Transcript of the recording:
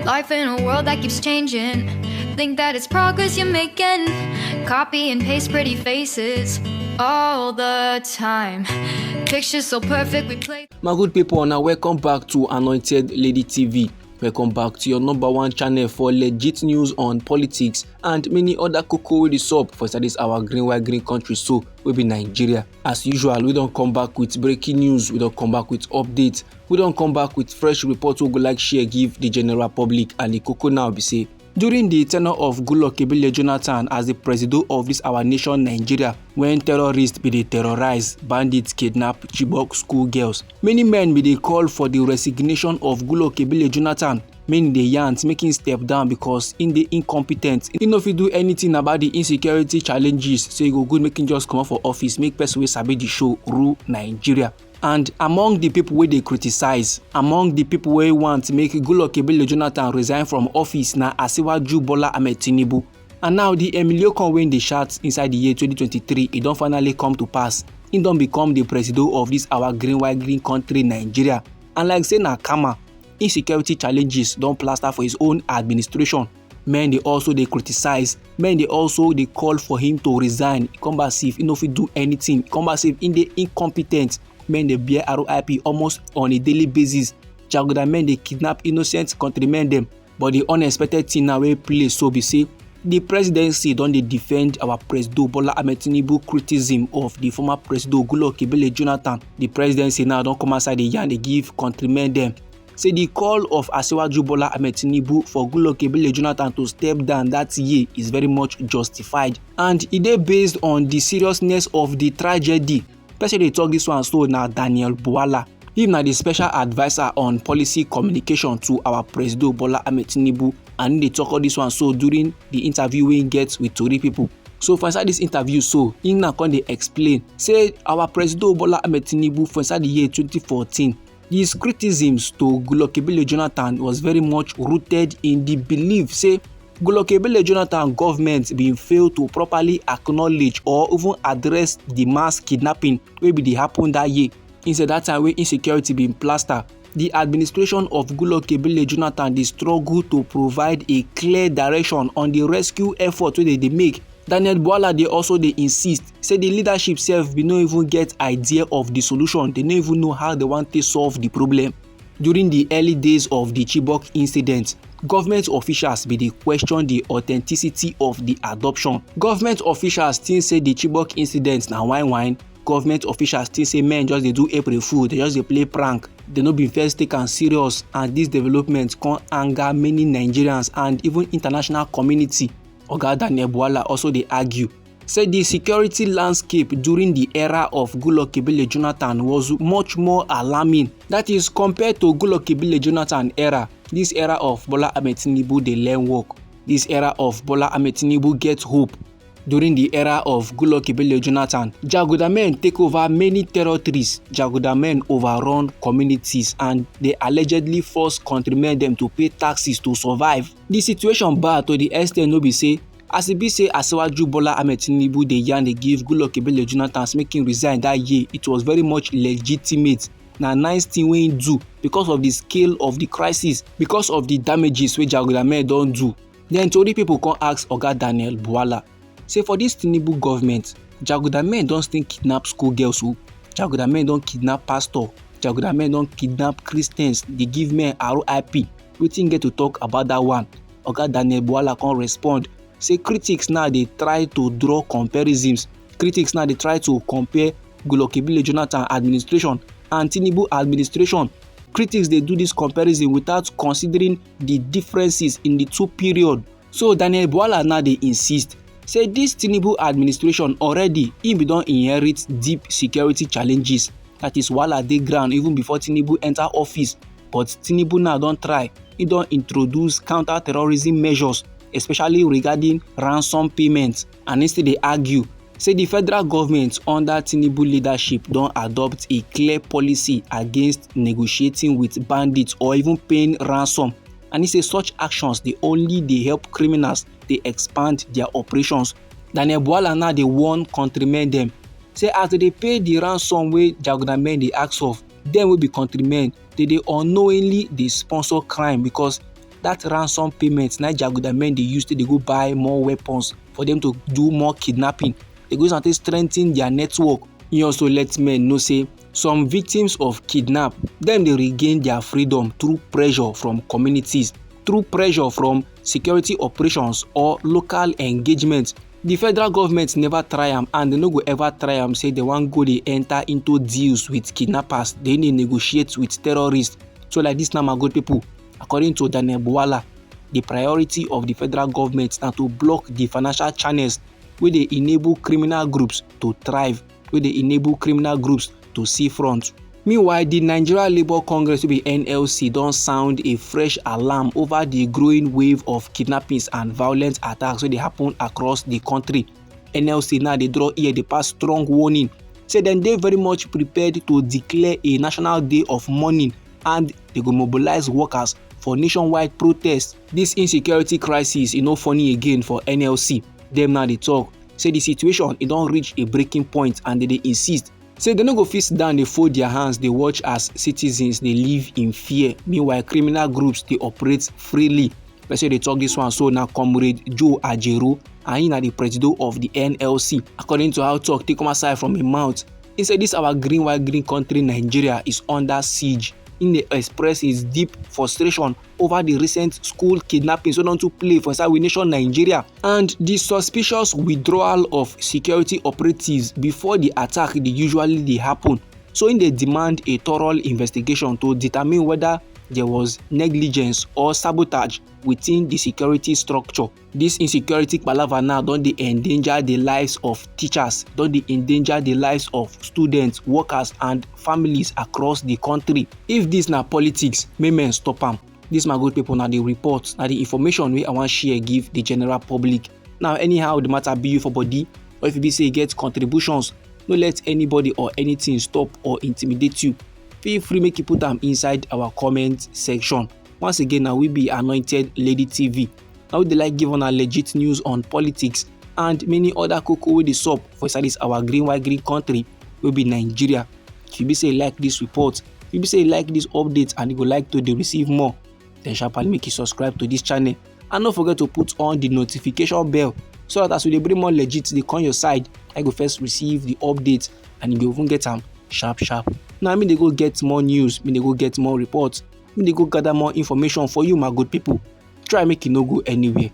Life in a world that keeps changing. Think that it's progress you're making. Copy and paste pretty faces all the time. Pictures so perfect we play. My good people, now welcome back to Anointed Lady TV. Welcome back to your #1 channel for legit news on politics and many other cocoa with the sub for this our green country, so we be Nigeria. As usual, we don't come back with breaking news, we don't come back with updates, we don't come back with fresh reports we go like share give the general public, and the cocoa now be say during the tenure of Goodluck Jonathan as the president of this our nation Nigeria, when terrorists be they terrorize, bandits kidnap Chibok school girls, many men be they call for the resignation of Goodluck Jonathan. Many the yants making step down because in the incompetent, he no fit do anything about the insecurity challenges. So you go good making just come out for office, make person wey sabi the show rule Nigeria. And among the people where they criticize, among the people where want to make Goodluck Jonathan resign from office na ASOR0Ķ Bola Ahmed Tinubu. And now the Emilio Conway the shots inside the year 2023, it don't finally come to pass. He don't become the president of this our green country Nigeria. And like say na Kama, insecurity challenges don't plaster for his own administration. Men they also they criticize, men they also they call for him to resign. Come back see if he no fit do anything. Come back see if in the incompetent. Men they bear RIP almost on a daily basis. Jagoda men they kidnap innocent countrymen them. But the unexpected thing now we play so be say the presidency don't they defend our president Bola Ahmed Tinubu criticism of the former president Goodluck Jonathan. The presidency now don't come outside the yarn they give countrymen them. Say the call of ASOR0Ķ Bola Ahmed Tinubu for Goodluck Jonathan to step down that year is very much justified, and it is based on the seriousness of the tragedy. Person they talk this one so now Daniel Bwala. Him na the special advisor on policy communication to our president Bola Ahmed Tinubu, and they talk all this one so during the interview we get with Tori people. So for inside this interview, so him na come they explain say our president Bola Ahmed Tinubu for inside the year 2014. His criticisms to Goodluck Jonathan was very much rooted in the belief say Goodluck Jonathan government being failed to properly acknowledge or even address the mass kidnapping wey be dey happen that year. Instead that time wey insecurity been plaster, the administration of Goodluck Jonathan dey struggle to provide a clear direction on the rescue effort wey they make. Daniel Bwala they also they insist say the leadership self be no even get idea of the solution. They no even know how they want to solve the problem. During the early days of the Chibok incident, government officials be they question the authenticity of the adoption. Government officials still say the Chibok incident na wine. Government officials still say men just they do April Fool, they just they play prank. They no be first take and serious, and this development can anger many Nigerians and even international community. Oga Daniel Bwala also they argue say the security landscape during the era of Goodluck Jonathan was much more alarming. That is compared to Goodluck Jonathan era. This era of Bola Ahmed Tinubu they learn work. This era of Bola Ahmed Tinubu get hope. During the era of Goodluck Jonathan, Jagoda men take over many territories. Jagoda men overrun communities and they allegedly force countrymen them to pay taxes to survive. The situation bad to the extent no be say as it be say ASOR0Ķ Bola Ahmed Tinubu they yarn they give Goodluck Jonathan making resign that year. It was very much legitimate. Na nice thing we do because of the scale of the crisis, because of the damages which Jagoda men don't do. Then Tori people can ask Oga Daniel Bwala. Say for this Tinubu government, Jagoda men don't still kidnap school girls. Jagoda men don't kidnap pastor. Jagoda men don't kidnap Christians. They give men RIP. We think get to talk about that one. Oga Daniel Bwala can respond. Say critics now they try to draw comparisons. Critics now they try to compare Goodluck Jonathan administration and Tinubu administration. Critics they do this comparison without considering the differences in the two periods. So Daniel Bwala now they insist. Say this Tinubu administration already he don't inherit deep security challenges. That is while at the ground even before Tinubu enter office. But Tinubu now don't try. He don't introduce counter-terrorism measures, especially regarding ransom payments. And instead they argue, say the federal government under Tinubu leadership don't adopt a clear policy against negotiating with bandits or even paying ransom. And he say such actions they help criminals they expand their operations. Daniel Bwala now they warn countrymen them. Say as they pay the ransom wey Jagoda men they ask of, them will be countrymen. They unknowingly they sponsor crime because that ransom payment na jaguda men dey use to dey go buy more weapons for them to do more kidnapping. They go use am take strengthen their network. He also let men know say some victims of kidnap dem dey regain their freedom through pressure from communities, through pressure from security operations or local engagement. The federal government never try am and they no go ever try am say they wan go dey enter into deals with kidnappers, they dey negotiate with terrorists. So like this now, my good people, according to Daniel Buwala, the priority of the federal government na to block the financial channels wey dey enable criminal groups to thrive, wey dey enable criminal groups to see front. Meanwhile, the Nigeria Labour Congress wey be NLC don sound a fresh alarm over the growing wave of kidnappings and violent attacks wey dey happen across the country. NLC now dey draw ear, dey pass strong warning, say dem dey very much prepared to declare a national day of mourning and they go mobilize workers for nationwide protests. This insecurity crisis e no funny again for NLC. Dem now dey talk say the situation e don reach a breaking point and they dey insist say they no go fit sit down dey fold their hands dey watch as citizens dey live in fear meanwhile criminal groups dey operate freely. Person dey talk this one so na Comrade Joe Ajaero, and he na the president of the NLC. According to how talk take come aside from him mouth, he said this our green white green country Nigeria is under siege. He dey express his deep frustration over the recent school kidnappings wey don too play for inside we nation Nigeria and the suspicious withdrawal of security operatives before the attack dey usually dey happen. So he dey demand a thorough investigation to determine whether there was negligence or sabotage within the security structure. This insecurity palava now don dey endanger the lives of teachers, don dey endanger the lives of students, workers and families across the country. If this na politics, make men stop am. This my good people na the report, na the information wey I wan share give the general public. Now anyhow the matter be you for body, or if you be say you get contributions, no let anybody or anything stop or intimidate you. Feel free make you put am inside our comment section. Once again, now we be Anointed Lady TV. Now we dey like give una legit news on politics and many other koko wey dey sup for inside this our green white green country wey be Nigeria. If you be say you like this report, if you be say you like this update and you go like to dey receive more, then sharply make you subscribe to this channel and don't forget to put on the notification bell so that as we dey bring more legit dey come your side, I go first receive the updates and you go even get am sharp. Now me dey go get more news, me dey go get more reports, me dey go gather more information for you my good people. Try make e no go anywhere.